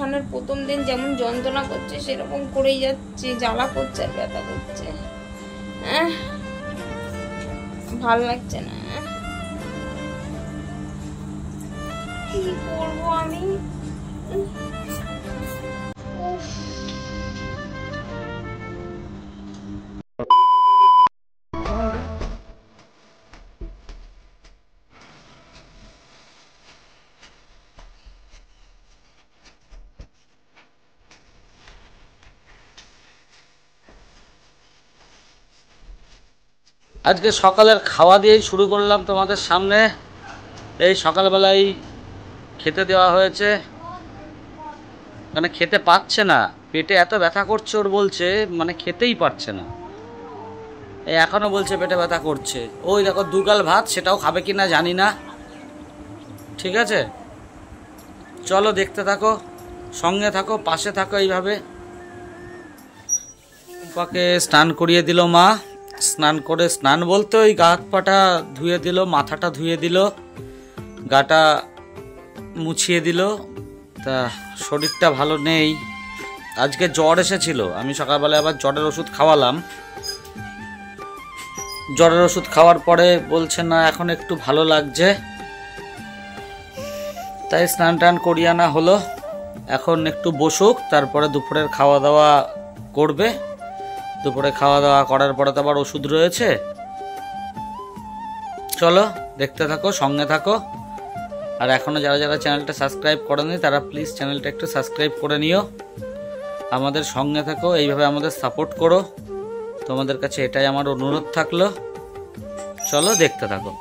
অনুষ্ঠানের প্রথম দিন যেমন যন্ত্রণা করছে সেরকম করেই যাচ্ছে, জ্বালা করছে আর ব্যথা করছে, ভাল লাগছে না। কি করবো আমি? আজকে সকালের খাওয়া দিয়েই শুরু করলাম তোমাদের সামনে। এই সকালবেলায় খেতে দেওয়া হয়েছে, মানে খেতে পাচ্ছে না, পেটে এত ব্যথা করছে ওর, বলছে মানে খেতেই পারছে না। এই এখনও বলছে পেটে ব্যথা করছে। ওই দেখো দুগাল ভাত, সেটাও খাবে কি না জানি না। ঠিক আছে, চলো দেখতে থাকো, সঙ্গে থাকো, পাশে থাকো। এইভাবে ওকে স্নান করিয়ে দিল মা। স্নান করে, স্নান বলতে ওই গা হাত পাটা ধুয়ে দিল, মাথাটা ধুয়ে দিল, গাটা মুছিয়ে দিল। তা শরীরটা ভালো নেই, আজকে জ্বর এসেছিল। আমি সকালবেলায় আবার জ্বরের ওষুধ খাওয়ালাম। জ্বরের ওষুধ খাওয়ার পরে বলছে না এখন একটু ভালো লাগছে, তাই স্নান টান করিয়ে আনা হলো। এখন একটু বসুক, তারপরে দুপুরের খাওয়া দাওয়া করবে। দুপুরে খাওয়া দাওয়া করার পরে তো আবার ওষুধ রয়েছে। চলো দেখতে থাকো, সঙ্গে থাকো। আর এখনও যারা যারা চ্যানেলটা সাবস্ক্রাইব করেনি তারা প্লিজ চ্যানেলটা একটু সাবস্ক্রাইব করে নিও, আমাদের সঙ্গে থাকো, এইভাবে আমাদের সাপোর্ট করো। তোমাদের কাছে এটাই আমার অনুরোধ থাকলো। চলো দেখতে থাকো।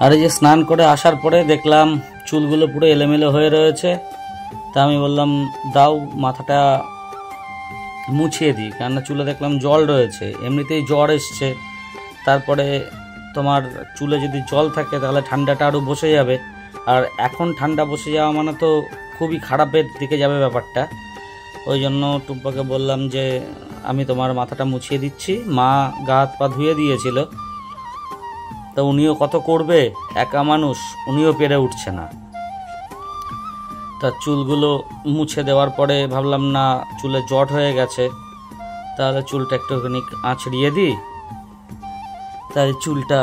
আর এই যে স্নান করে আসার পরে দেখলাম চুলগুলো পুরো এলোমেলো হয়ে রয়েছে। তা আমি বললাম দাও মাথাটা মুছিয়ে দিই, কেননা চুলে দেখলাম জল রয়েছে, এমনিতেই জ্বর এসছে। তারপরে তোমার চুলে যদি জল থাকে তাহলে ঠান্ডাটা আরও বসে যাবে, আর এখন ঠান্ডা বসে যাওয়া মানে তো খুবই খারাপের দিকে যাবে ব্যাপারটা। ওই জন্য টুম্পাকে বললাম যে আমি তোমার মাথাটা মুছিয়ে দিচ্ছি। মা গা হাত পা ধুয়ে দিয়েছিল, তা উনিও কত করবে, একা মানুষ, উনিও পেরে উঠছে না। তার চুলগুলো মুছে দেওয়ার পরে ভাবলাম না চুলে জট হয়ে গেছে, তাহলে চুলটা একটুখানি আঁচড়িয়ে দিই। তাই চুলটা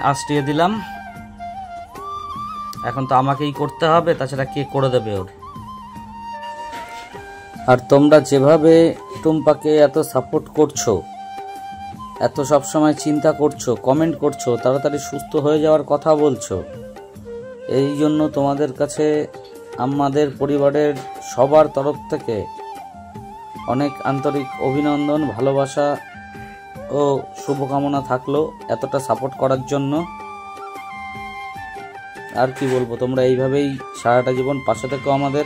আঁচড়িয়ে দিলাম। এখন তো আমাকেই করতে হবে, তাছাড়া কে করে দেবে ওর। আর তোমরা যেভাবে টুম্পাকে এত সাপোর্ট করছো, এত সবসময় চিন্তা করছো, কমেন্ট করছো, তাড়াতাড়ি সুস্থ হয়ে যাওয়ার কথা বলছো, এই জন্য তোমাদের কাছে আমাদের পরিবারের সবার তরফ থেকে অনেক আন্তরিক অভিনন্দন, ভালোবাসা ও শুভকামনা থাকলো এতটা সাপোর্ট করার জন্য। আর কি বলবো, তোমরা এইভাবেই সারাটা জীবন পাশে থেকো আমাদের।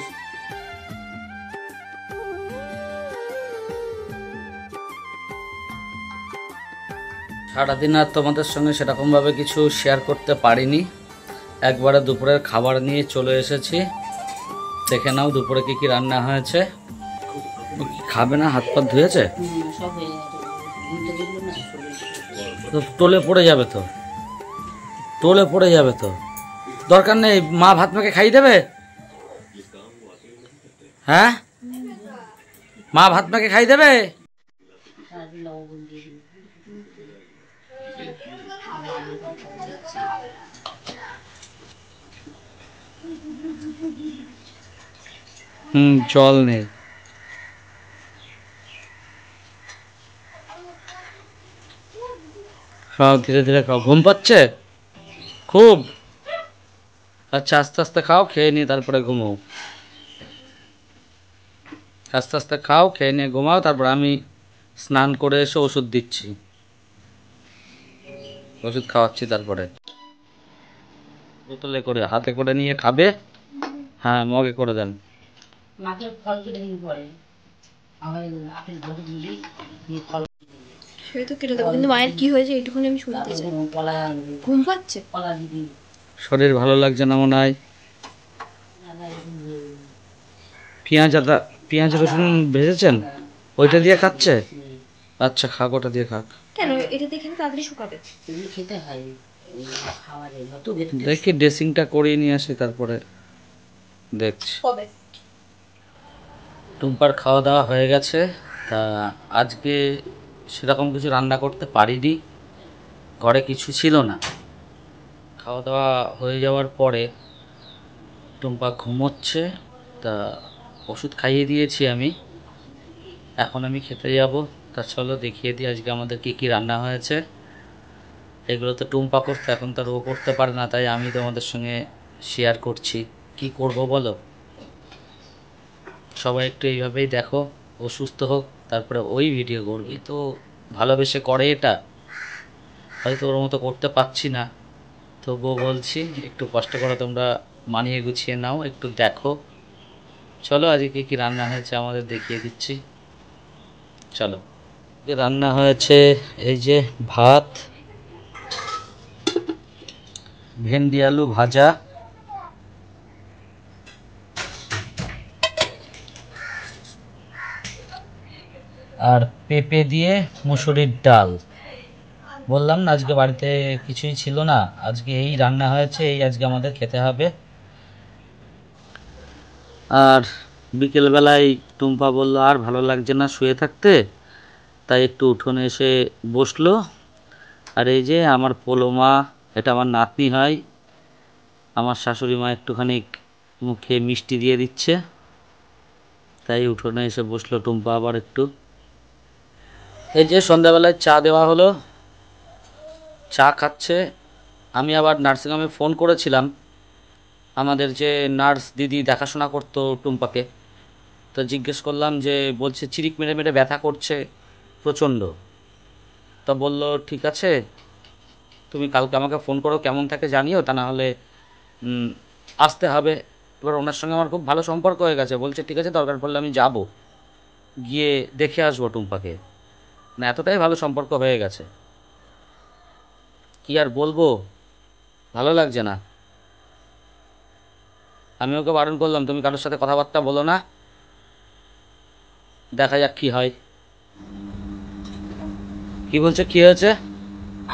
সারাদিন আর তোমাদের সঙ্গে সেরকমভাবে কিছু শেয়ার করতে পারিনি, একবারে দুপুরের খাবার নিয়ে চলে এসেছি। দেখে নাও দুপুরে কি কি রান্না হয়েছে। খাবে না? হাত পা ধুয়েছে? টোলে পড়ে যাবে তো, টোলে পড়ে যাবে তো। দরকার নেই, মা ভাত মেখে খাইয়ে দেবে। হ্যাঁ, মা ভাত মেখে খাইয়ে দেবে। জল নেই। খাও, ধীরে ধীরে খাও। ঘুম পাচ্ছে খুব? আচ্ছা আস্তে আস্তে খাও, খেয়ে নিয়ে তারপরে ঘুমাও। আস্তে আস্তে খাও, খেয়ে নিয়ে ঘুমাও, তারপর আমি স্নান করে এসে ওষুধ দিচ্ছি, ওষুধ খাওয়াচ্ছি। তারপরে বোতলে করে হাতে করে নিয়ে খাবে। হ্যাঁ, মগে করে দেন। সে তো কেটে দেবো, কিন্তু মায়ের কি হয়েছে এইটুকুনি আমি শুনতে চাই। ঘুম পাচ্ছে? শরীর ভালো লাগছে না মনে হয়। পেঁয়াজ রসুন ভেজেছেন, ওইটা দিয়ে খাচ্ছে। আচ্ছা খাক, ওটা দিয়ে খাক। কেন? এটা দেখে তাড়াতাড়ি শুকাবে। দেখি ড্রেসিংটা করিয়ে নিয়ে আসি, তারপরে দেখছি। কবে? টুম্পার খাওয়া দাওয়া হয়ে গেছে। তা আজকে সেরকম কিছু রান্না করতে পারিনি, ঘরে কিছু ছিল না। খাওয়া দাওয়া হয়ে যাওয়ার পরে টুম্পা ঘুমোচ্ছে, তা ওষুধ খাইয়ে দিয়েছি আমি। এখন আমি খেতে যাব। তা চলো দেখিয়ে দিই আজকে আমাদের কী কী রান্না হয়েছে। এগুলো তো টুম্পা করতে, এখন তার ও করতে পারে না, তাই আমি তোমাদের সঙ্গে শেয়ার করছি। কি করব বলো, সবাই একটু এইভাবেই দেখো। ও সুস্থ হোক, তারপরে ওই ভিডিও করবি। তো ভালোবেসে করে এটা, হয়তো ওর মতো করতে পারছি না, তবুও বলছি একটু কষ্ট করে তোমরা মানিয়ে গুছিয়ে নাও, একটু দেখো। চলো আজকে কী রান্না হয়েছে আমাদের দেখিয়ে দিচ্ছি। চলো, রান্না হয়েছে এই যে ভাত, ভেন্ডি আলু ভাজা, আর পেঁপে দিয়ে মুসুরির ডাল। বললাম না আজকে বাড়িতে কিছুই ছিল না, আজকে এই রান্না হয়েছে, এই আজকে আমাদের খেতে হবে। আর বিকেলবেলায় টুম্পা বলল আর ভালো লাগছে না শুয়ে থাকতে, তাই একটু উঠোনে এসে বসলো। আর এই যে আমার পোলো মা, এটা আমার নাতনি হয়, আমার শাশুড়ি মা একটুখানি মুখে মিষ্টি দিয়ে দিচ্ছে, তাই উঠোনে এসে বসলো টুম্পা আবার একটু। এই যে সন্ধ্যাবেলায় চা দেওয়া হলো, চা খাচ্ছে। আমি আবার নার্সিংহোমে ফোন করেছিলাম, আমাদের যে নার্স দিদি দেখাশোনা করতো টুম্পাকে, তো জিজ্ঞেস করলাম যে, বলছে চিরিক মেরে মেরে ব্যথা করছে প্রচণ্ড। তা বললো ঠিক আছে, তুমি কালকে আমাকে ফোন করো, কেমন থাকে জানিও, তা না হলে আসতে হবে। এবার ওনার সঙ্গে আমার খুব ভালো সম্পর্ক হয়ে গেছে, বলছে ঠিক আছে দরকার পড়লে আমি যাব, গিয়ে দেখে আসবো টুম্পাকে। না এতটাই ভালো সম্পর্ক হয়ে গেছে, কি আর বলবো, ভালো লাগছে না। আমি ওকে বারণ করলাম তুমি কারোর সাথে কথাবার্তা বলো না, দেখা যাক কি হয়। কি বলছে, কি হয়েছে?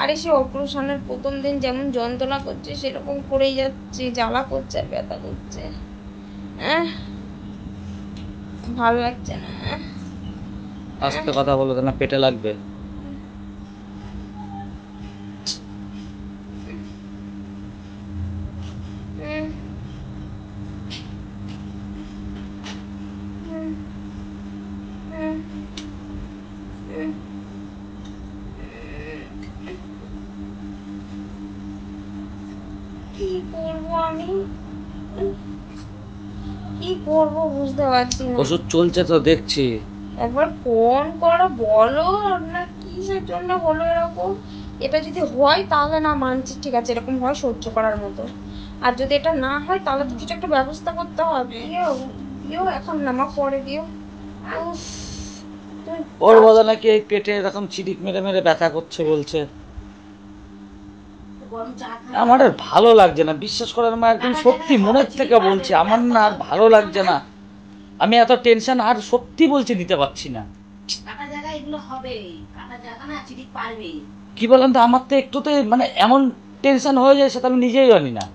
আরে সে অপারেশনের প্রথম দিন যেমন যন্ত্রণা করছে সেরকম করেই যাচ্ছে, জ্বালা করছে আর ব্যথা করছে। ভালো লাগছে না। আস্তে কথা বলো, না পেটে লাগবে। কি করবো আমি, কি করবো বুঝতে পারছি না। ওষুধ চলছে তো দেখছি। একবার ফোন করো বলো না কিসের জন্য হলো এরকম। এটা যদি হয় তাহলে না মানছি, ঠিক আছে এরকম হয় সহ্য করার মতো। আর যদি এটা না হয় তাহলে তো কিছু একটা ব্যবস্থা করতে হবে। দিও এখন নামা পরে দিও। উফ, ওর বলে নাকি এই পেটে এরকম চিরিক মেরে মেরে ব্যথা করছে বলছে। আমার আর ভালো লাগছে না, বিশ্বাস করার মা, একদম সত্যি মনের থেকে বলছি, আমার না আর ভালো লাগছে না। আমি এত টেনশন আর সত্যি বলছি নিতে পারছি না। কি বলেন তো, আমার তো একটুতে মানে এমন টেনশন হয়ে যায় সেটা আমি নিজেই জানি না।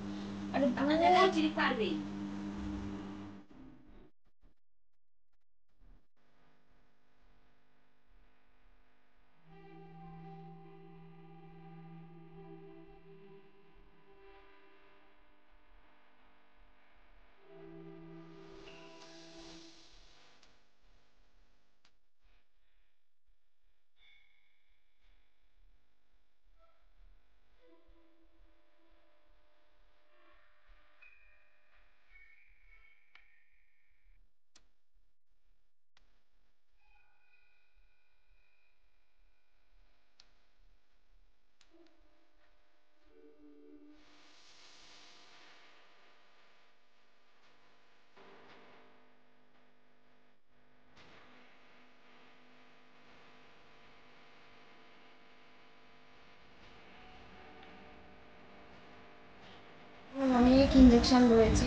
অনেক ইঞ্জেকশন রয়েছে,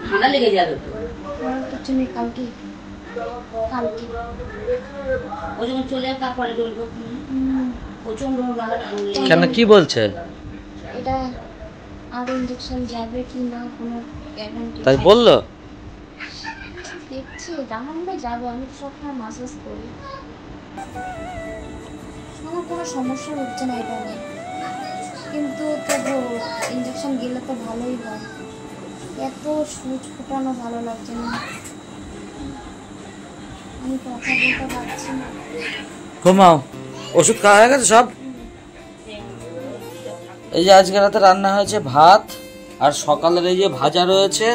ঠান্ডা লেগে যাবে তো। কিছু নেই, কালকে কালকে ও যখন চলে যাবে তারপরে বলবো প্রচন্ড কেন, কি বলছে? এটা আর ইঞ্জেকশন যাবে কি না কোনো গ্যারান্টি তাই বললো? দেখছি জানাবে যাবো, আমি তো সবসময় মাসাজ করি, আমার কোনো সমস্যা হচ্ছে না এটা নিয়ে, কিন্তু তবু ইঞ্জেকশন গেলে তো ভালোই হয়, এত সুচ ফোটানো ভালো লাগছে না, আমি কথা বলতে পারছি না। ঘুমাও, ওষুধ খাওয়া হয়ে গেছে সব? এই যে আজকে রাতে রান্না হয়েছে ভাত, আর সকালের এই যে ভাজা রয়েছে,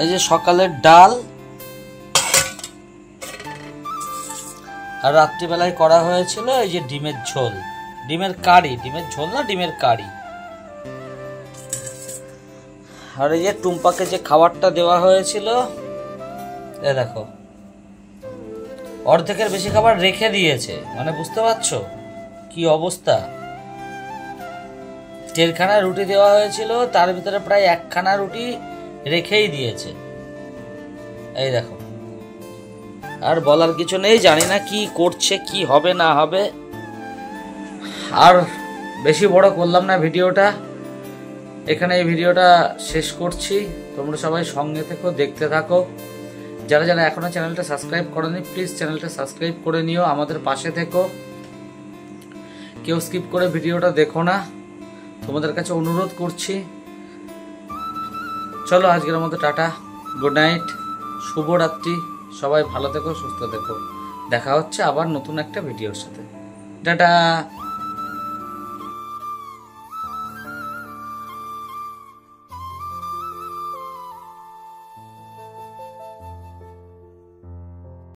এই যে সকালের ডাল, আর রাত্রিবেলায় করা হয়েছিল এই যে ডিমের ঝোল, ডিমের কারি, ডিমের ঝোল না ডিমের কারি। আর এই যে টুম্পাকে যে খাবারটা দেওয়া হয়েছিল, এ দেখো অর্ধেকের বেশি খাবার রেখে দিয়েছে, মানে বুঝতে পারছো কি অবস্থা। 1.5খানা রুটি দেওয়া হয়েছিল, তার ভিতরে প্রায় 1খানা রুটি রেখেই দিয়েছে, এই দেখো। আর বলার কিছু নেই, জানি না কি করছে, কি হবে না হবে। আর বেশি বড় করলাম না ভিডিওটা, এখানে এই ভিডিওটা শেষ করছি। তোমরা সবাই সঙ্গে থেকো, দেখতে থাকো। যারা যারা এখনো চ্যানেলটা সাবস্ক্রাইব করোনি প্লিজ চ্যানেলটা সাবস্ক্রাইব করে নিও, আমাদের পাশে থেকো, কেউ স্কিপ করে ভিডিওটা দেখো না, তোমাদের কাছে অনুরোধ করছি। চলো আজকের মতো টাটা, গুড নাইট, শুভরাত্রি, সবাই ভালো থেকো, সুস্থ থেকো। দেখা হচ্ছে আবার নতুন একটা ভিডিওর সাথে। টাটা।